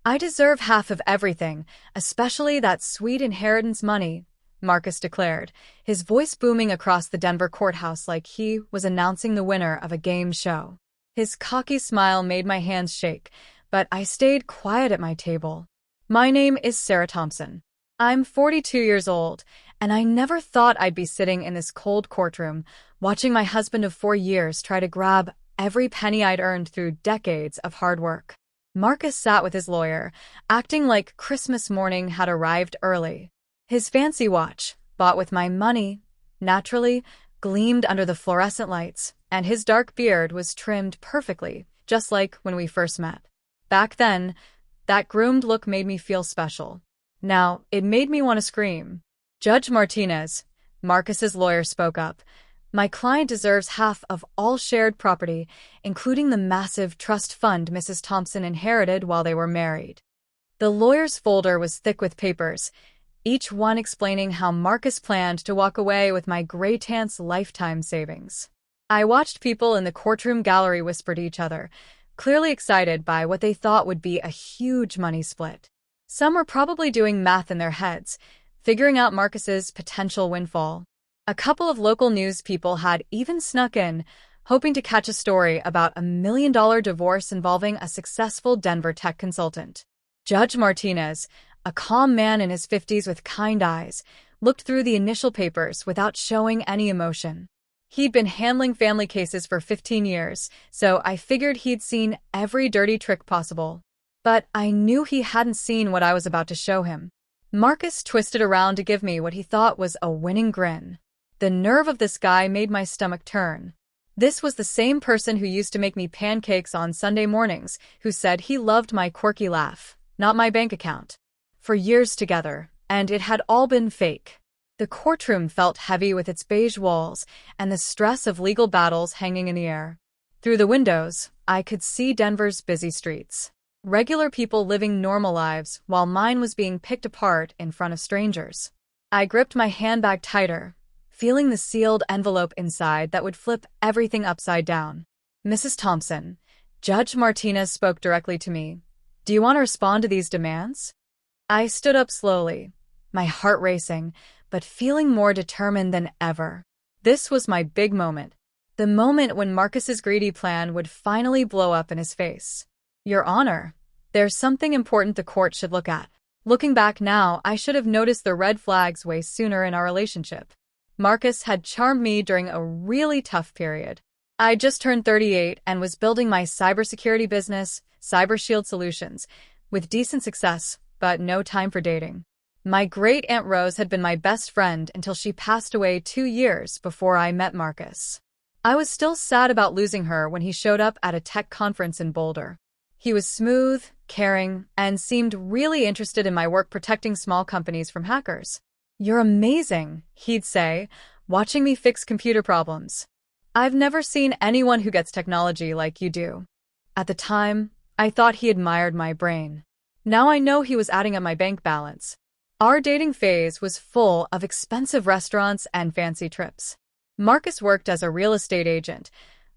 I deserve half of everything, especially that sweet inheritance money, Marcus declared, his voice booming across the Denver courthouse like he was announcing the winner of a game show. His cocky smile made my hands shake, but I stayed quiet at my table. My name is Sarah Thompson. I'm 42 years old, and I never thought I'd be sitting in this cold courtroom, watching my husband of 4 years try to grab every penny I'd earned through decades of hard work. Marcus sat with his lawyer, acting like Christmas morning had arrived early. His fancy watch, bought with my money, naturally gleamed under the fluorescent lights, and his dark beard was trimmed perfectly, just like when we first met. Back then, that groomed look made me feel special. Now, it made me want to scream. Judge Martinez, Marcus's lawyer spoke up, my client deserves half of all shared property, including the massive trust fund Mrs. Thompson inherited while they were married. The lawyer's folder was thick with papers, each one explaining how Marcus planned to walk away with my great aunt's lifetime savings. I watched people in the courtroom gallery whisper to each other, clearly excited by what they thought would be a huge money split. Some were probably doing math in their heads, figuring out Marcus's potential windfall. A couple of local news people had even snuck in, hoping to catch a story about a $1 million divorce involving a successful Denver tech consultant. Judge Martinez, a calm man in his 50s with kind eyes, looked through the initial papers without showing any emotion. He'd been handling family cases for 15 years, so I figured he'd seen every dirty trick possible. But I knew he hadn't seen what I was about to show him. Marcus twisted around to give me what he thought was a winning grin. The nerve of this guy made my stomach turn. This was the same person who used to make me pancakes on Sunday mornings, who said he loved my quirky laugh, not my bank account. For years together, and it had all been fake. The courtroom felt heavy with its beige walls and the stress of legal battles hanging in the air. Through the windows, I could see Denver's busy streets. Regular people living normal lives while mine was being picked apart in front of strangers. I gripped my handbag tighter, feeling the sealed envelope inside that would flip everything upside down. Mrs. Thompson, Judge Martinez spoke directly to me. Do you want to respond to these demands? I stood up slowly, my heart racing, but feeling more determined than ever. This was my big moment. The moment when Marcus's greedy plan would finally blow up in his face. Your Honor, there's something important the court should look at. Looking back now, I should have noticed the red flags way sooner in our relationship. Marcus had charmed me during a really tough period. I just turned 38 and was building my cybersecurity business, CyberShield Solutions, with decent success, but no time for dating. My great Aunt Rose had been my best friend until she passed away 2 years before I met Marcus. I was still sad about losing her when he showed up at a tech conference in Boulder. He was smooth, caring, and seemed really interested in my work protecting small companies from hackers. You're amazing, he'd say, watching me fix computer problems. I've never seen anyone who gets technology like you do. At the time, I thought he admired my brain. Now I know he was adding up my bank balance. Our dating phase was full of expensive restaurants and fancy trips. Marcus worked as a real estate agent,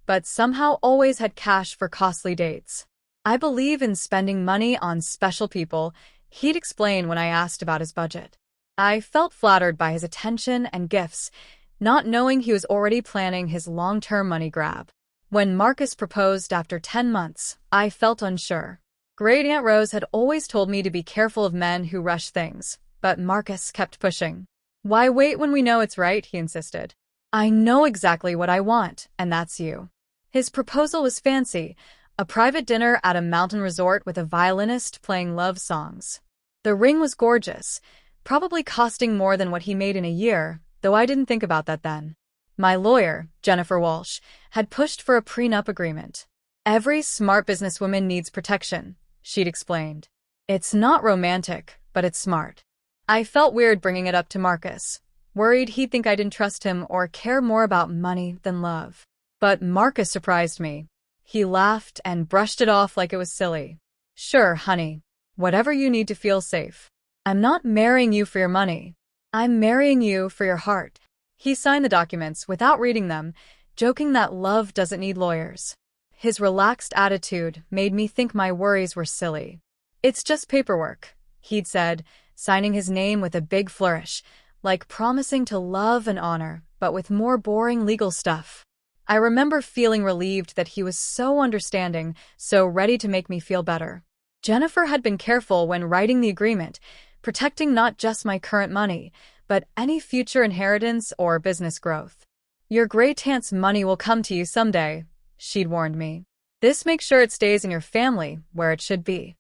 but somehow always had cash for costly dates. I believe in spending money on special people, he'd explain when I asked about his budget. I felt flattered by his attention and gifts, not knowing he was already planning his long-term money grab. When Marcus proposed after 10 months, I felt unsure. Great Aunt Rose had always told me to be careful of men who rush things, but Marcus kept pushing. Why wait when we know it's right, he insisted. I know exactly what I want, and that's you. His proposal was fancy, a private dinner at a mountain resort with a violinist playing love songs. The ring was gorgeous, probably costing more than what he made in a year, though I didn't think about that then. My lawyer, Jennifer Walsh, had pushed for a prenup agreement. Every smart businesswoman needs protection, she'd explained. It's not romantic, but it's smart. I felt weird bringing it up to Marcus, worried he'd think I didn't trust him or care more about money than love. But Marcus surprised me. He laughed and brushed it off like it was silly. Sure, honey. Whatever you need to feel safe. I'm not marrying you for your money. I'm marrying you for your heart. He signed the documents without reading them, joking that love doesn't need lawyers. His relaxed attitude made me think my worries were silly. "It's just paperwork," he'd said, signing his name with a big flourish, like promising to love and honor, but with more boring legal stuff. I remember feeling relieved that he was so understanding, so ready to make me feel better. Jennifer had been careful when writing the agreement, protecting not just my current money, but any future inheritance or business growth. "Your great-aunt's money will come to you someday," she'd warned me. "This makes sure it stays in your family, where it should be."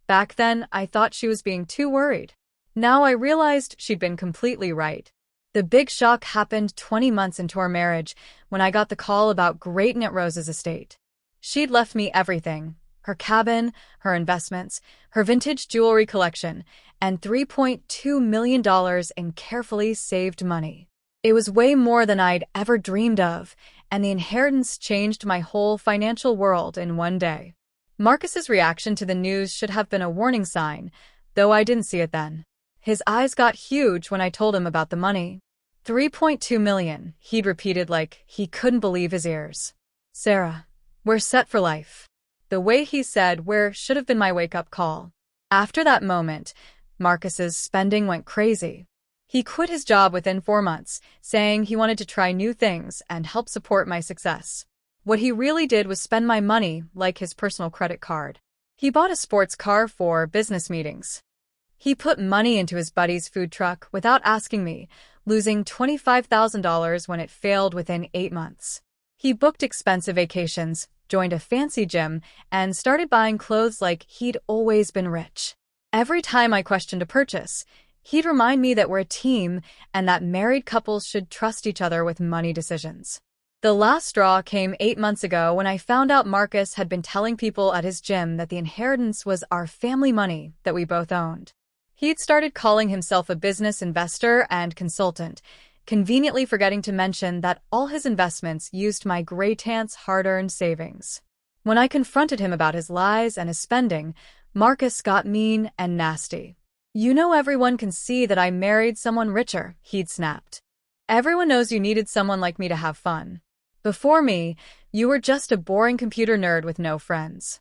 Back then, I thought she was being too worried. Now I realized she'd been completely right. The big shock happened 20 months into our marriage when I got the call about Great Aunt Rose's estate. She'd left me everything: her cabin, her investments, her vintage jewelry collection, and $3.2 million in carefully saved money. It was way more than I'd ever dreamed of, and the inheritance changed my whole financial world in one day. Marcus's reaction to the news should have been a warning sign, though I didn't see it then. His eyes got huge when I told him about the money. $3.2 million, he'd repeated like he couldn't believe his ears. "Sarah, we're set for life." The way he said "where" should have been my wake-up call. After that moment, Marcus's spending went crazy. He quit his job within 4 months, saying he wanted to try new things and help support my success. What he really did was spend my money like his personal credit card. He bought a sports car for business meetings. He put money into his buddy's food truck without asking me, losing $25,000 when it failed within 8 months. He booked expensive vacations, joined a fancy gym, and started buying clothes like he'd always been rich. Every time I questioned a purchase, he'd remind me that we're a team and that married couples should trust each other with money decisions. The last straw came 8 months ago when I found out Marcus had been telling people at his gym that the inheritance was our family money that we both owned. He'd started calling himself a business investor and consultant, conveniently forgetting to mention that all his investments used my great-aunt's hard-earned savings. When I confronted him about his lies and his spending, Marcus got mean and nasty. "You know everyone can see that I married someone richer," he'd snapped. "Everyone knows you needed someone like me to have fun. Before me, you were just a boring computer nerd with no friends."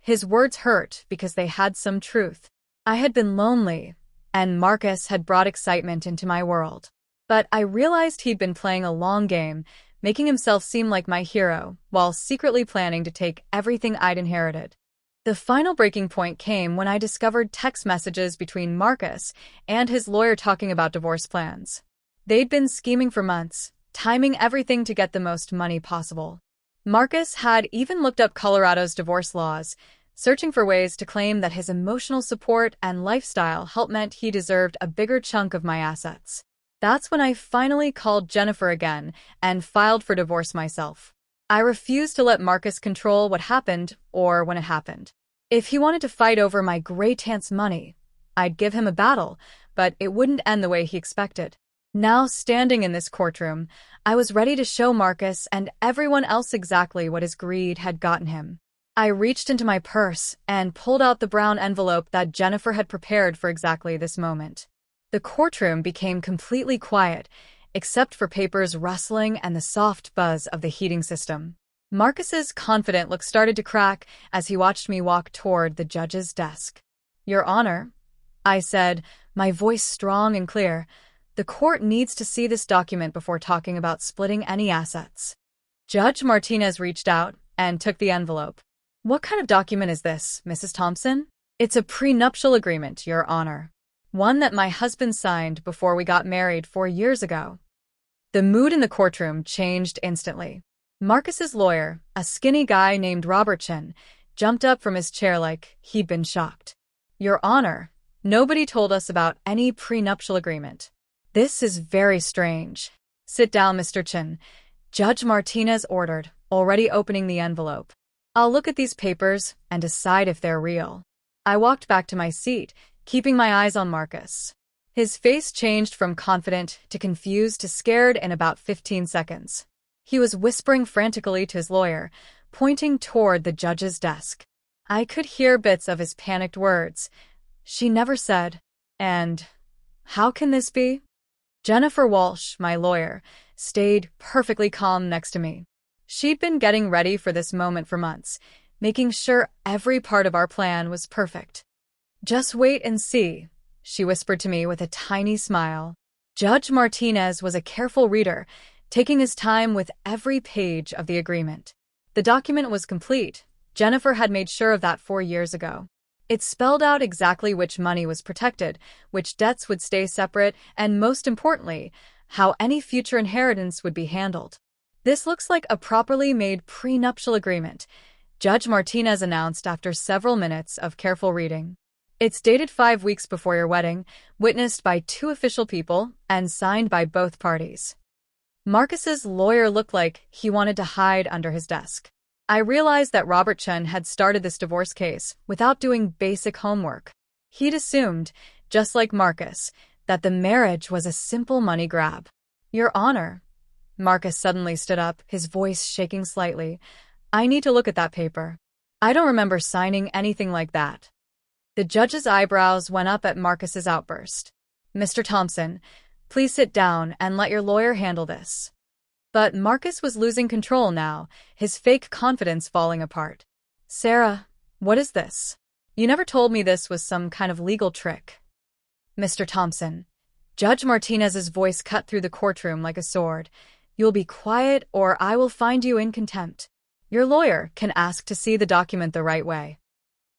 His words hurt because they had some truth. I had been lonely, and Marcus had brought excitement into my world. But I realized he'd been playing a long game, making himself seem like my hero, while secretly planning to take everything I'd inherited. The final breaking point came when I discovered text messages between Marcus and his lawyer talking about divorce plans. They'd been scheming for months, timing everything to get the most money possible. Marcus had even looked up Colorado's divorce laws, searching for ways to claim that his emotional support and lifestyle help meant he deserved a bigger chunk of my assets. That's when I finally called Jennifer again and filed for divorce myself. I refused to let Marcus control what happened or when it happened. If he wanted to fight over my great-aunt's money, I'd give him a battle, but it wouldn't end the way he expected. Now, standing in this courtroom, I was ready to show Marcus and everyone else exactly what his greed had gotten him. I reached into my purse and pulled out the brown envelope that Jennifer had prepared for exactly this moment. The courtroom became completely quiet, except for papers rustling and the soft buzz of the heating system. Marcus's confident look started to crack as he watched me walk toward the judge's desk. "Your Honor," I said, my voice strong and clear, "the court needs to see this document before talking about splitting any assets." Judge Martinez reached out and took the envelope. "What kind of document is this, Mrs. Thompson?" "It's a prenuptial agreement, Your Honor. One that my husband signed before we got married 4 years ago." The mood in the courtroom changed instantly. Marcus's lawyer, a skinny guy named Robert Chin, jumped up from his chair like he'd been shocked. "Your Honor, nobody told us about any prenuptial agreement. This is very strange." "Sit down, Mr. Chin," Judge Martinez ordered, already opening the envelope. "I'll look at these papers and decide if they're real." I walked back to my seat, keeping my eyes on Marcus. His face changed from confident to confused to scared in about 15 seconds. He was whispering frantically to his lawyer, pointing toward the judge's desk. I could hear bits of his panicked words. "She never said," and "how can this be?" Jennifer Walsh, my lawyer, stayed perfectly calm next to me. She'd been getting ready for this moment for months, making sure every part of our plan was perfect. Just wait and see, she whispered to me with a tiny smile. Judge Martinez was a careful reader, taking his time with every page of the agreement. The document was complete. Jennifer had made sure of that 4 years ago. It spelled out exactly which money was protected, which debts would stay separate, and most importantly, how any future inheritance would be handled. This looks like a properly made prenuptial agreement, Judge Martinez announced after several minutes of careful reading. It's dated 5 weeks before your wedding, witnessed by 2 official people, and signed by both parties. Marcus's lawyer looked like he wanted to hide under his desk. I realized that Robert Chen had started this divorce case without doing basic homework. He'd assumed, just like Marcus, that the marriage was a simple money grab. Your Honor. Marcus suddenly stood up, his voice shaking slightly. I need to look at that paper. I don't remember signing anything like that. The judge's eyebrows went up at Marcus's outburst. Mr. Thompson, please sit down and let your lawyer handle this. But Marcus was losing control now, his fake confidence falling apart. Sarah, what is this? You never told me this was some kind of legal trick. Mr. Thompson. Judge Martinez's voice cut through the courtroom like a sword. You'll be quiet or I will find you in contempt. Your lawyer can ask to see the document the right way.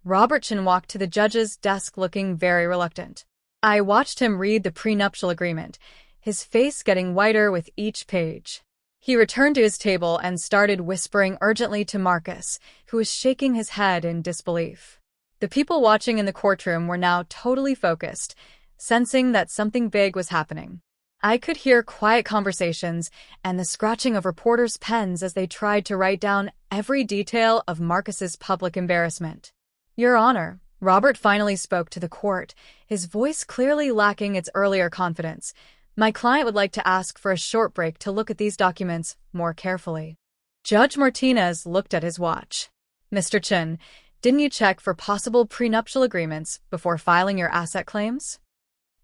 Robert Chen walked to the judge's desk looking very reluctant. I watched him read the prenuptial agreement, his face getting whiter with each page. He returned to his table and started whispering urgently to Marcus, who was shaking his head in disbelief. The people watching in the courtroom were now totally focused, sensing that something big was happening. I could hear quiet conversations and the scratching of reporters' pens as they tried to write down every detail of Marcus's public embarrassment. Your Honor, Robert finally spoke to the court, his voice clearly lacking its earlier confidence. My client would like to ask for a short break to look at these documents more carefully. Judge Martinez looked at his watch. Mr. Chen, didn't you check for possible prenuptial agreements before filing your asset claims?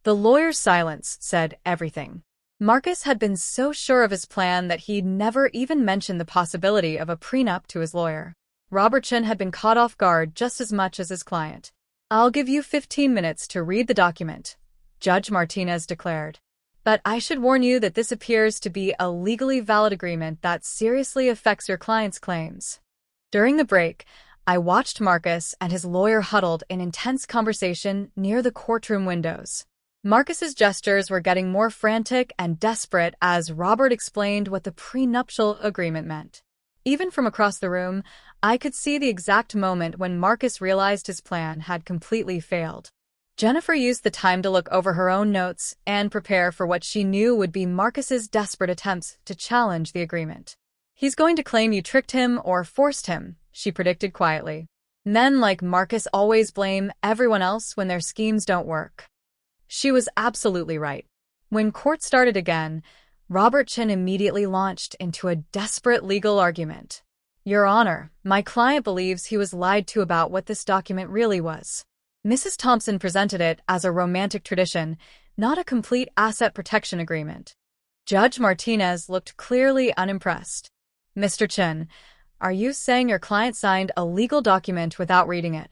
The lawyer's silence said everything. Marcus had been so sure of his plan that he'd never even mentioned the possibility of a prenup to his lawyer. Robert Chen had been caught off guard just as much as his client. I'll give you 15 minutes to read the document, Judge Martinez declared. But I should warn you that this appears to be a legally valid agreement that seriously affects your client's claims. During the break, I watched Marcus and his lawyer huddled in intense conversation near the courtroom windows. Marcus's gestures were getting more frantic and desperate as Robert explained what the prenuptial agreement meant. Even from across the room, I could see the exact moment when Marcus realized his plan had completely failed. Jennifer used the time to look over her own notes and prepare for what she knew would be Marcus's desperate attempts to challenge the agreement. He's going to claim you tricked him or forced him, she predicted quietly. Men like Marcus always blame everyone else when their schemes don't work. She was absolutely right. When court started again, Robert Chen immediately launched into a desperate legal argument. Your Honor, my client believes he was lied to about what this document really was. Mrs. Thompson presented it as a romantic tradition, not a complete asset protection agreement. Judge Martinez looked clearly unimpressed. Mr. Chen, are you saying your client signed a legal document without reading it?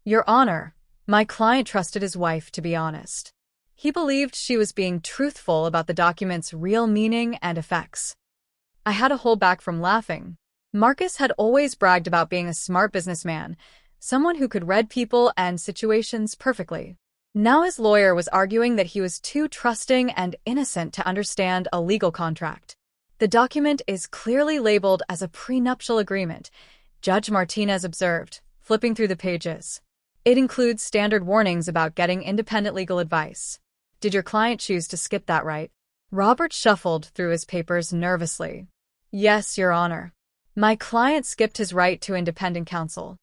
Your Honor, my client trusted his wife to be honest. He believed she was being truthful about the document's real meaning and effects. I had to hold back from laughing. Marcus had always bragged about being a smart businessman, someone who could read people and situations perfectly. Now his lawyer was arguing that he was too trusting and innocent to understand a legal contract. The document is clearly labeled as a prenuptial agreement, Judge Martinez observed, flipping through the pages. It includes standard warnings about getting independent legal advice. Did your client choose to skip that right? Robert shuffled through his papers nervously. Yes, Your Honor. My client skipped his right to independent counsel.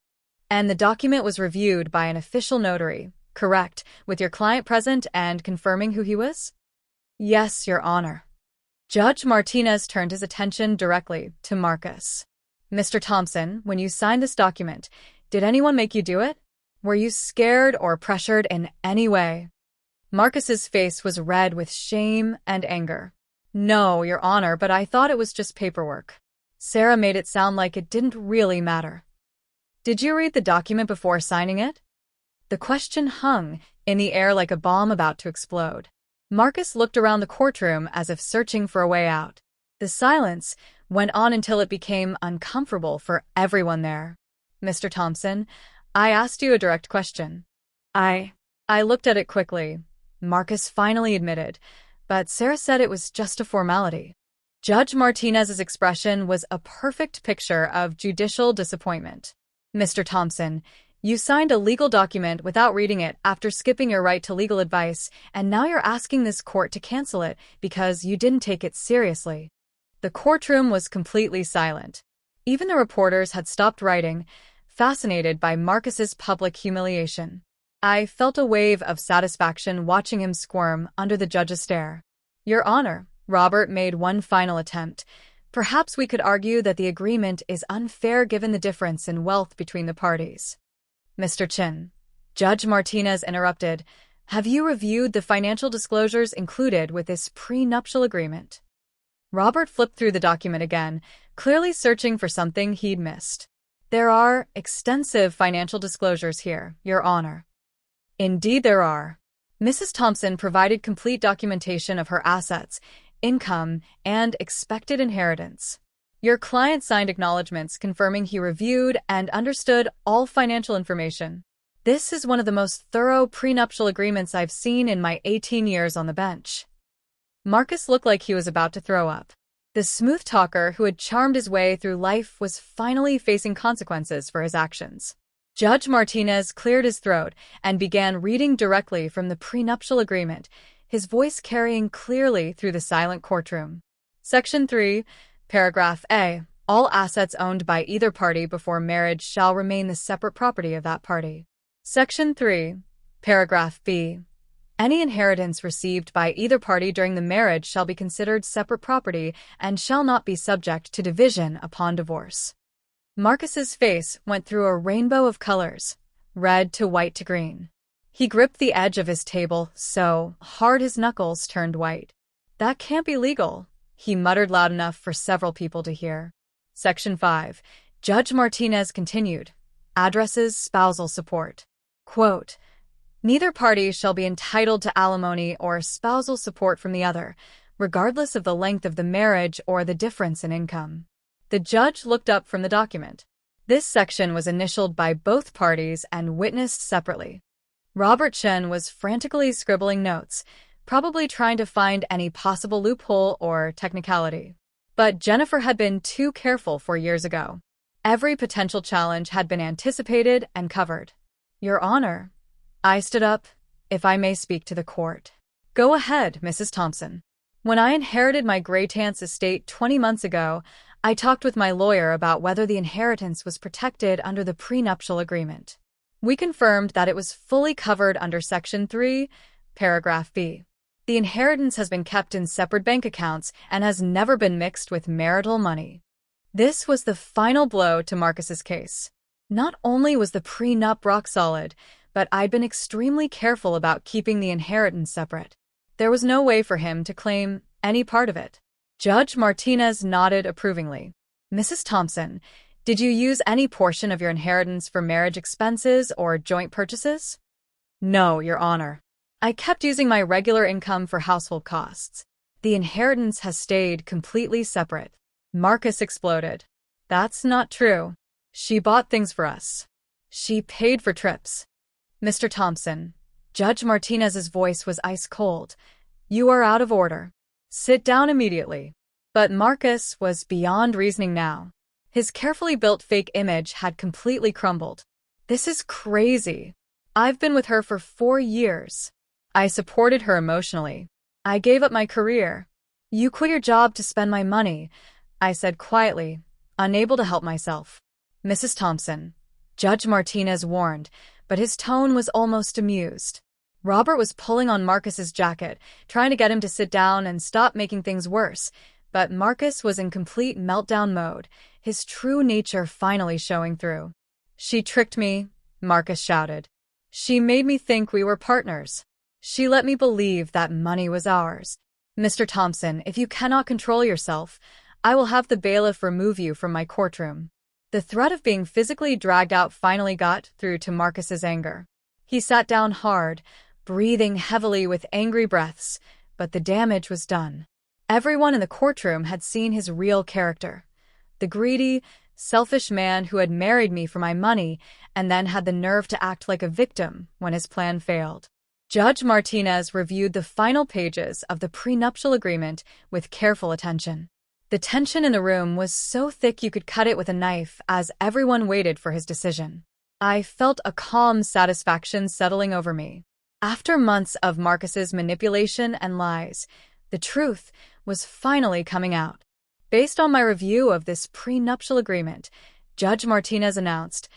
And the document was reviewed by an official notary, correct, with your client present and confirming who he was? Yes, Your Honor. Judge Martinez turned his attention directly to Marcus. Mr. Thompson, when you signed this document, did anyone make you do it? Were you scared or pressured in any way? Marcus's face was red with shame and anger. No, Your Honor, but I thought it was just paperwork. Sarah made it sound like it didn't really matter. Did you read the document before signing it? The question hung in the air like a bomb about to explode. Marcus looked around the courtroom as if searching for a way out. The silence went on until it became uncomfortable for everyone there. Mr. Thompson, I asked you a direct question. I looked at it quickly. Marcus finally admitted, but Sarah said it was just a formality. Judge Martinez's expression was a perfect picture of judicial disappointment. Mr. Thompson, you signed a legal document without reading it after skipping your right to legal advice, and now you're asking this court to cancel it because you didn't take it seriously. The courtroom was completely silent. Even the reporters had stopped writing, fascinated by Marcus's public humiliation. I felt a wave of satisfaction watching him squirm under the judge's stare. Your Honor, Robert made one final attempt. Perhaps we could argue that the agreement is unfair given the difference in wealth between the parties. Mr. Chin, Judge Martinez interrupted, have you reviewed the financial disclosures included with this prenuptial agreement? Robert flipped through the document again, clearly searching for something he'd missed. There are extensive financial disclosures here, Your Honor. Indeed there are. Mrs. Thompson provided complete documentation of her assets, income, and expected inheritance. Your client signed acknowledgments confirming he reviewed and understood all financial information. This is one of the most thorough prenuptial agreements I've seen in my 18 years on the bench. Marcus looked like he was about to throw up. The smooth talker who had charmed his way through life was finally facing consequences for his actions. Judge Martinez cleared his throat and began reading directly from the prenuptial agreement, his voice carrying clearly through the silent courtroom. Section 3, Paragraph A. All assets owned by either party before marriage shall remain the separate property of that party. Section 3, Paragraph B. Any inheritance received by either party during the marriage shall be considered separate property and shall not be subject to division upon divorce. Marcus's face went through a rainbow of colors, red to white to green. He gripped the edge of his table so hard his knuckles turned white. That can't be legal, he muttered loud enough for several people to hear. Section 5. Judge Martinez continued. Addresses spousal support. Quote, neither party shall be entitled to alimony or spousal support from the other, regardless of the length of the marriage or the difference in income. The judge looked up from the document. This section was initialed by both parties and witnessed separately. Robert Chen was frantically scribbling notes, probably trying to find any possible loophole or technicality. But Jennifer had been too careful 4 years ago. Every potential challenge had been anticipated and covered. Your Honor, I stood up, if I may speak to the court. Go ahead, Mrs. Thompson. When I inherited my Greytance estate 20 months ago, I talked with my lawyer about whether the inheritance was protected under the prenuptial agreement. We confirmed that it was fully covered under Section 3, Paragraph B. The inheritance has been kept in separate bank accounts and has never been mixed with marital money. This was the final blow to Marcus's case. Not only was the prenup rock solid, but I'd been extremely careful about keeping the inheritance separate. There was no way for him to claim any part of it. Judge Martinez nodded approvingly. Mrs. Thompson, did you use any portion of your inheritance for marriage expenses or joint purchases? No, Your Honor. I kept using my regular income for household costs. The inheritance has stayed completely separate. Marcus exploded. That's not true. She bought things for us. She paid for trips. Mr. Thompson, Judge Martinez's voice was ice cold. You are out of order. Sit down immediately. But Marcus was beyond reasoning now. His carefully built fake image had completely crumbled. This is crazy. I've been with her for 4 years. I supported her emotionally. I gave up my career. You quit your job to spend my money, I said quietly, unable to help myself. Mrs. Thompson, Judge Martinez warned, but his tone was almost amused. Robert was pulling on Marcus's jacket, trying to get him to sit down and stop making things worse, but Marcus was in complete meltdown mode, his true nature finally showing through. She tricked me, Marcus shouted. She made me think we were partners. She let me believe that money was ours. Mr. Thompson, if you cannot control yourself, I will have the bailiff remove you from my courtroom. The threat of being physically dragged out finally got through to Marcus's anger. He sat down hard, breathing heavily with angry breaths, but the damage was done. Everyone in the courtroom had seen his real character. The greedy, selfish man who had married me for my money and then had the nerve to act like a victim when his plan failed. Judge Martinez reviewed the final pages of the prenuptial agreement with careful attention. The tension in the room was so thick you could cut it with a knife as everyone waited for his decision. I felt a calm satisfaction settling over me. After months of Marcus's manipulation and lies, the truth was finally coming out. Based on my review of this prenuptial agreement, Judge Martinez announced,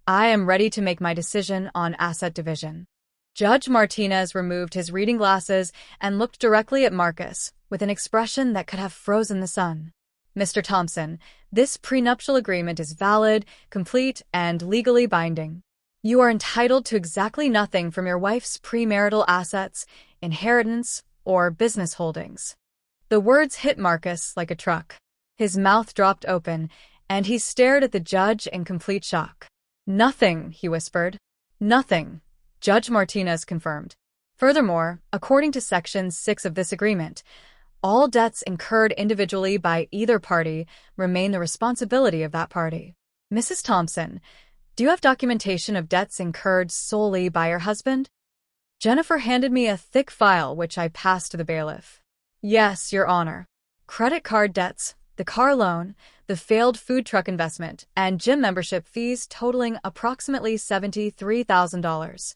"I am ready to make my decision on asset division." Judge Martinez removed his reading glasses and looked directly at Marcus with an expression that could have frozen the sun. "Mr. Thompson, this prenuptial agreement is valid, complete, and legally binding. You are entitled to exactly nothing from your wife's premarital assets, inheritance, or business holdings." The words hit Marcus like a truck. His mouth dropped open, and he stared at the judge in complete shock. "Nothing," he whispered. "Nothing," Judge Martinez confirmed. Furthermore, according to Section 6 of this agreement, all debts incurred individually by either party remain the responsibility of that party. "Mrs. Thompson, do you have documentation of debts incurred solely by your husband?" Jennifer handed me a thick file which I passed to the bailiff. "Yes, Your Honor. Credit card debts, the car loan, the failed food truck investment, and gym membership fees totaling approximately $73,000.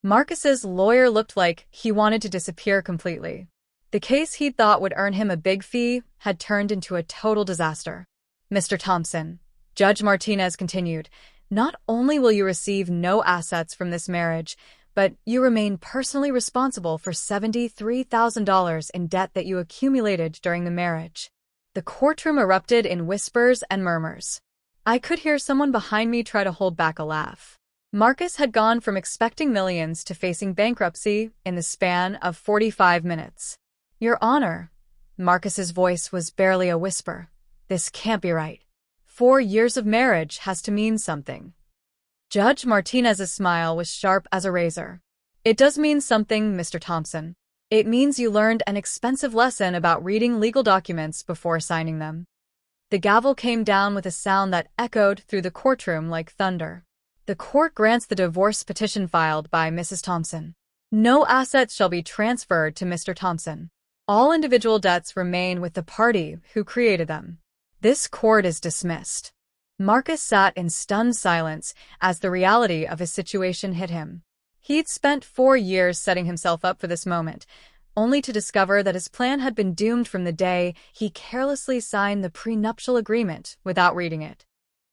Marcus's lawyer looked like he wanted to disappear completely. The case he'd thought would earn him a big fee had turned into a total disaster. "Mr. Thompson," Judge Martinez continued, "not only will you receive no assets from this marriage, but you remain personally responsible for $73,000 in debt that you accumulated during the marriage." The courtroom erupted in whispers and murmurs. I could hear someone behind me try to hold back a laugh. Marcus had gone from expecting millions to facing bankruptcy in the span of 45 minutes. "Your Honor," Marcus's voice was barely a whisper, "this can't be right. 4 years of marriage has to mean something." Judge Martinez's smile was sharp as a razor. "It does mean something, Mr. Thompson. It means you learned an expensive lesson about reading legal documents before signing them." The gavel came down with a sound that echoed through the courtroom like thunder. "The court grants the divorce petition filed by Mrs. Thompson. No assets shall be transferred to Mr. Thompson. All individual debts remain with the party who created them. This court is dismissed." Marcus sat in stunned silence as the reality of his situation hit him. He'd spent 4 years setting himself up for this moment, only to discover that his plan had been doomed from the day he carelessly signed the prenuptial agreement without reading it.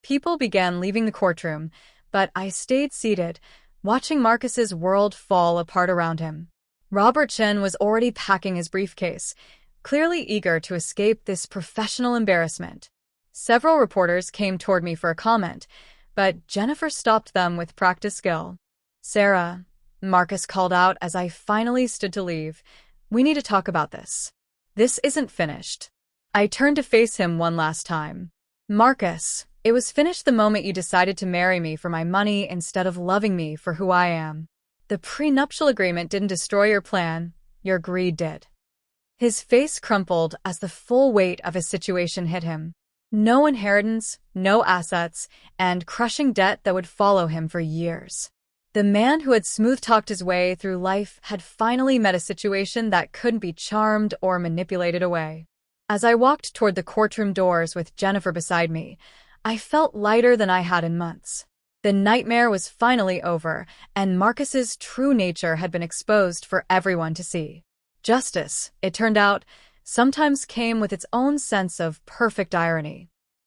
People began leaving the courtroom, but I stayed seated, watching Marcus's world fall apart around him. Robert Chen was already packing his briefcase, clearly eager to escape this professional embarrassment. Several reporters came toward me for a comment, but Jennifer stopped them with practiced skill. "Sarah," Marcus called out as I finally stood to leave, "we need to talk about this. This isn't finished." I turned to face him one last time. "Marcus, it was finished the moment you decided to marry me for my money instead of loving me for who I am. The prenuptial agreement didn't destroy your plan, your greed did." His face crumpled as the full weight of his situation hit him. No inheritance, no assets, and crushing debt that would follow him for years. The man who had smooth-talked his way through life had finally met a situation that couldn't be charmed or manipulated away. As I walked toward the courtroom doors with Jennifer beside me, I felt lighter than I had in months. The nightmare was finally over, and Marcus's true nature had been exposed for everyone to see. Justice, it turned out, sometimes came with its own sense of perfect irony.